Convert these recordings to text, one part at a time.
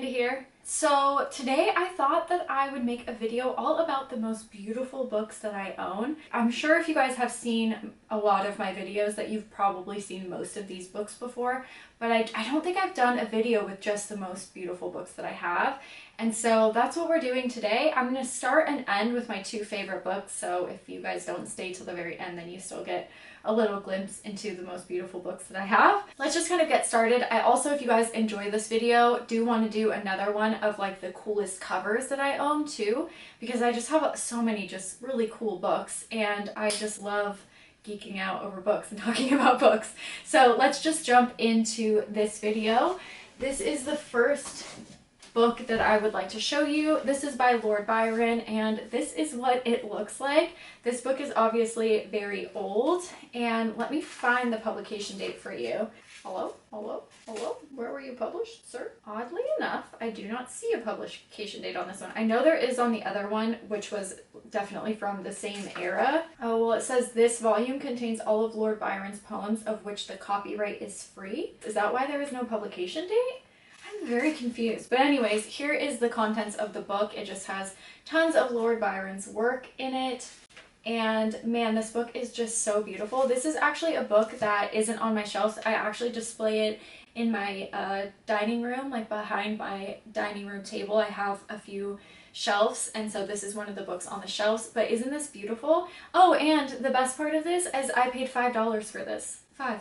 Sophie here. So today I thought that I would make a video all about the most beautiful books that I own. I'm sure if you guys have seen a lot of my videos that you've probably seen most of these books before, but I don't think I've done a video with just the most beautiful books that I have. And so that's what we're doing today. I'm going to start and end with my two favorite books, so if you guys don't stay till the very end, then you still get a little glimpse into the most beautiful books that I have. Let's just kind of get started. I also, if you guys enjoy this video, do want to do another one of like the coolest covers that I own too, because I just have so many just really cool books and I just love geeking out over books and talking about books. So let's just jump into this video. This is the first book that I would like to show you. This is by Lord Byron and this is what it looks like. This book is obviously very old, and let me find the publication date for you. Hello? Hello? Hello? Where were you published, sir? Oddly enough, I do not see a publication date on this one. I know there is on the other one, which was definitely from the same era. Oh, well, it says this volume contains all of Lord Byron's poems of which the copyright is free. Is that why there is no publication date? I'm very confused. But anyways, here is the contents of the book. It just has tons of Lord Byron's work in it. And man, this book is just so beautiful. This is actually a book that isn't on my shelves. I actually display it in my dining room, like behind my dining room table. I have a few shelves, and so this is one of the books on the shelves. But isn't this beautiful? Oh, and the best part of this is I paid $5 for this. $5.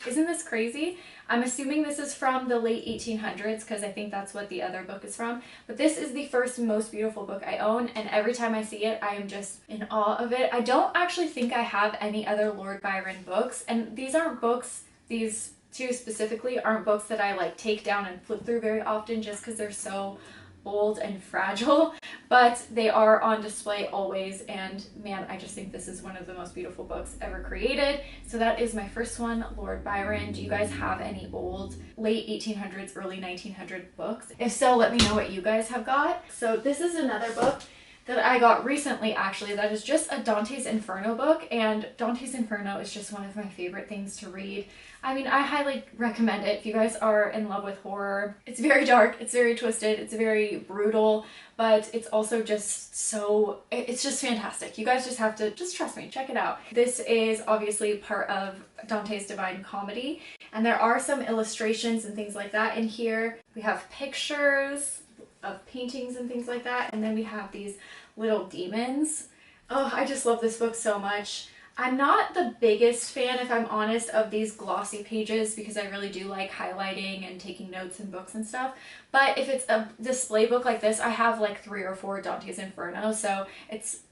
Isn't this crazy? I'm assuming this is from the late 1800s because I think that's what the other book is from. But this is the first most beautiful book I own, and every time I see it, I am just in awe of it. I don't actually think I have any other Lord Byron books, and these aren't books, these two specifically aren't books that I like take down and flip through very often just because they're so old and fragile, but they are on display always, and man, I just think this is one of the most beautiful books ever created. So that is my first one, Lord Byron. Do you guys have any old late 1800s, early 1900 books? If so, let me know what you guys have got. So this is another book that I got recently, actually, that is just a Dante's Inferno book, and Dante's Inferno is just one of my favorite things to read. I mean, I highly recommend it if you guys are in love with horror. It's very dark, it's very twisted, it's very brutal, but it's also just so, it's just fantastic. You guys just have to, just trust me, check it out. This is obviously part of Dante's Divine Comedy, and there are some illustrations and things like that in here. We have pictures of paintings and things like that, and then we have these little demons. Oh, I just love this book so much. I'm not the biggest fan, if I'm honest, of these glossy pages because I really do like highlighting and taking notes in books and stuff, but if it's a display book like this, I have like 3 or 4 Dante's Inferno, so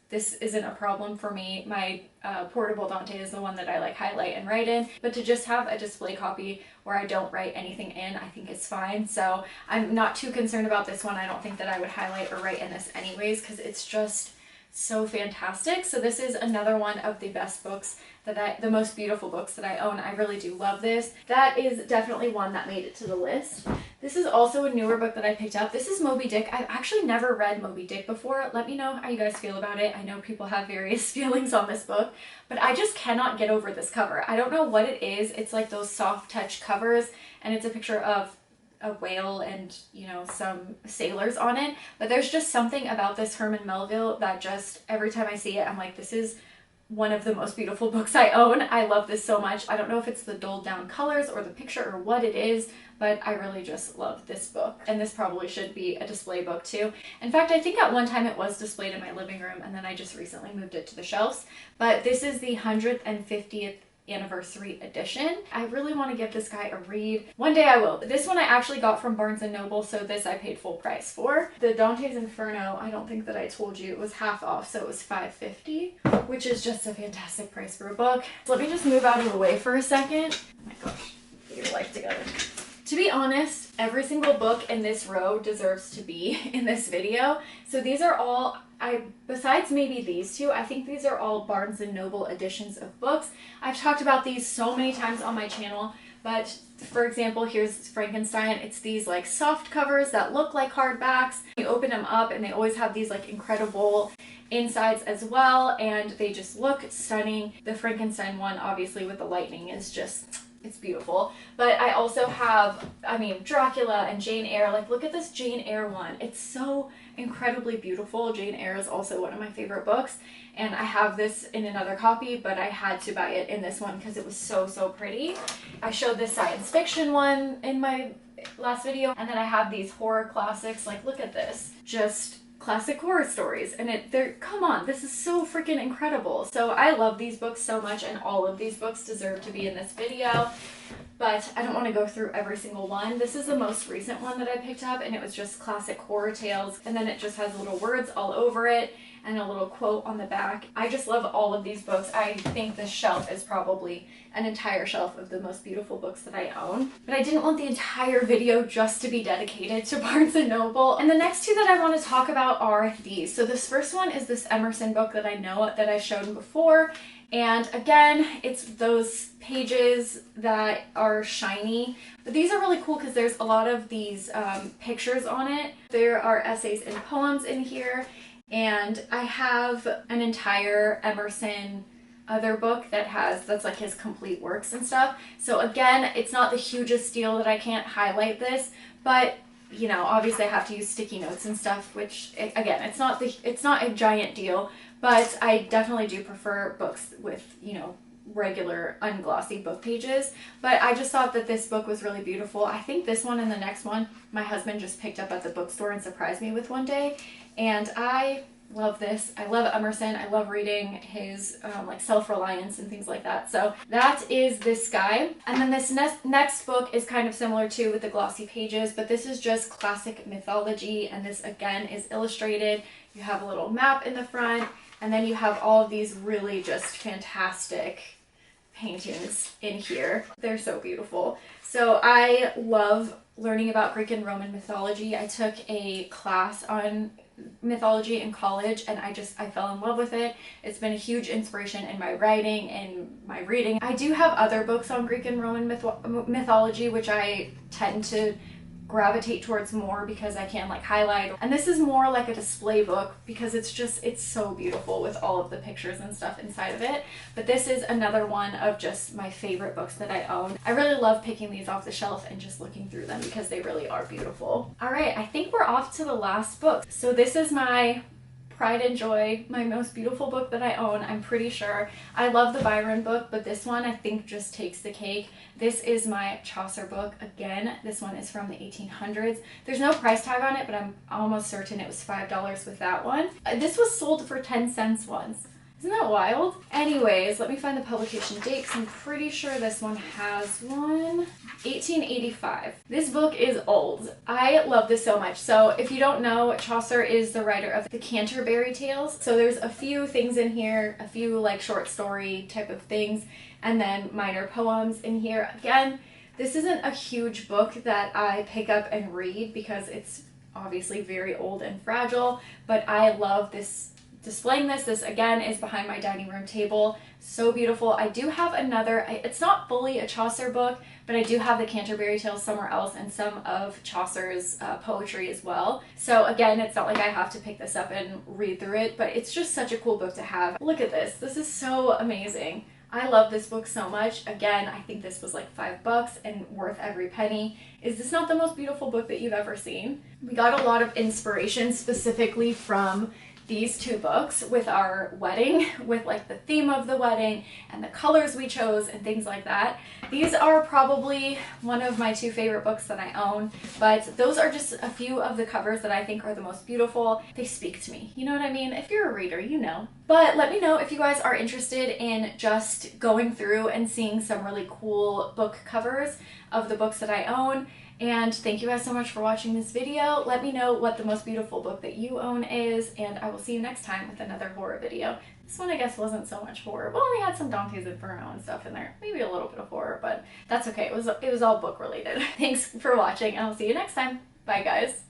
this isn't a problem for me. My portable Dante is the one that I like highlight and write in, but to just have a display copy where I don't write anything in, I think is fine. So I'm not too concerned about this one. I don't think that I would highlight or write in this anyways because it's just so fantastic. So this is another one of the best books that the most beautiful books that I own. I really do love this. That is definitely one that made it to the list. This is also a newer book that I picked up. This is Moby Dick. I've actually never read Moby Dick before. Let me know how you guys feel about it. I know people have various feelings on this book, but I just cannot get over this cover. I don't know what it is. It's like those soft touch covers, and it's a picture of a whale and, you know, some sailors on it, but there's just something about this Herman Melville that just, every time I see it, I'm like, this is one of the most beautiful books I own. I love this so much. I don't know if it's the dulled down colors or the picture or what it is, but I really just love this book, and this probably should be a display book too. In fact, I think at one time it was displayed in my living room, and then I just recently moved it to the shelves, but this is the 150th anniversary edition. I really want to give this guy a read. One day I will. This one I actually got from Barnes & Noble, so this I paid full price for. The Dante's Inferno, I don't think that I told you, it was half off, so it was $5.50, which is just a fantastic price for a book. So let me just move out of the way for a second. Oh my gosh, get your life together. To be honest, every single book in this row deserves to be in this video. So these are all, besides maybe these two, I think these are all Barnes & Noble editions of books. I've talked about these so many times on my channel, but for example, here's Frankenstein. It's these like soft covers that look like hardbacks. You open them up and they always have these like incredible insides as well, and they just look stunning. The Frankenstein one, obviously with the lightning, is just It's beautiful. But I also have, I mean, Dracula and Jane Eyre. Like, look at this Jane Eyre one. It's so incredibly beautiful. Jane Eyre is also one of my favorite books. And I have this in another copy, but I had to buy it in this one because it was so, so pretty. I showed this science fiction one in my last video. And then I have these horror classics. Like, look at this. Just classic horror stories, and come on, this is so freaking incredible. So I love these books so much, and all of these books deserve to be in this video, but I don't want to go through every single one. This is the most recent one that I picked up, and it was just classic horror tales, and then it just has little words all over it and a little quote on the back. I just love all of these books. I think this shelf is probably an entire shelf of the most beautiful books that I own. But I didn't want the entire video just to be dedicated to Barnes & Noble. And the next two that I want to talk about are these. So this first one is this Emerson book that I know that I showed before. And again, it's those pages that are shiny. But these are really cool because there's a lot of these pictures on it. There are essays and poems in here. And I have an entire Emerson other book that's like his complete works and stuff. So again, it's not the hugest deal that I can't highlight this, but you know, obviously I have to use sticky notes and stuff, which again, it's not a giant deal, but I definitely do prefer books with, you know, regular unglossy book pages. But I just thought that this book was really beautiful. I think this one and the next one my husband just picked up at the bookstore and surprised me with one day, and I love this. I love Emerson. I love reading his like self-reliance and things like that. So that is this guy. And then this next book is kind of similar too with the glossy pages, but this is just classic mythology, and this again is illustrated. You have a little map in the front, and then you have all of these really just fantastic paintings in here. They're so beautiful. So I love learning about Greek and Roman mythology. I took a class on mythology in college, and I fell in love with it. It's been a huge inspiration in my writing and my reading. I do have other books on Greek and Roman mythology, which I tend to gravitate towards more because I can like highlight. And this is more like a display book because it's so beautiful with all of the pictures and stuff inside of it. But this is another one of just my favorite books that I own. I really love picking these off the shelf and just looking through them because they really are beautiful. All right, I think we're off to the last book. So this is my pride and joy, my most beautiful book that I own, I'm pretty sure. I love the Byron book, but this one I think just takes the cake. This is my Chaucer book. Again, this one is from the 1800s. There's no price tag on it, but I'm almost certain it was $5 with that one. This was sold for 10 cents once. Isn't that wild? Anyways, let me find the publication date because I'm pretty sure this one has one. 1885. This book is old. I love this so much. So if you don't know, Chaucer is the writer of the Canterbury Tales. So there's a few things in here, a few like short story type of things, and then minor poems in here. Again, this isn't a huge book that I pick up and read because it's obviously very old and fragile, but I love this. Displaying this again is behind my dining room table. So beautiful. I do have another, it's not fully a Chaucer book, but I do have the Canterbury Tales somewhere else and some of Chaucer's poetry as well. So again, it's not like I have to pick this up and read through it, but it's just such a cool book to have. Look at this. This is so amazing. I love this book so much. Again, I think this was like $5 and worth every penny. Is this not the most beautiful book that you've ever seen? We got a lot of inspiration specifically from these two books with our wedding, with like the theme of the wedding and the colors we chose and things like that. These are probably one of my two favorite books that I own, but those are just a few of the covers that I think are the most beautiful. They speak to me. You know what I mean? If you're a reader, you know. But let me know if you guys are interested in just going through and seeing some really cool book covers of the books that I own. And thank you guys so much for watching this video. Let me know what the most beautiful book that you own is, and I will see you next time with another horror video. This one I guess wasn't so much horror. Well, we had some Dante's Inferno and stuff in there. Maybe a little bit of horror, but that's okay. It was all book related. Thanks for watching, and I'll see you next time. Bye guys.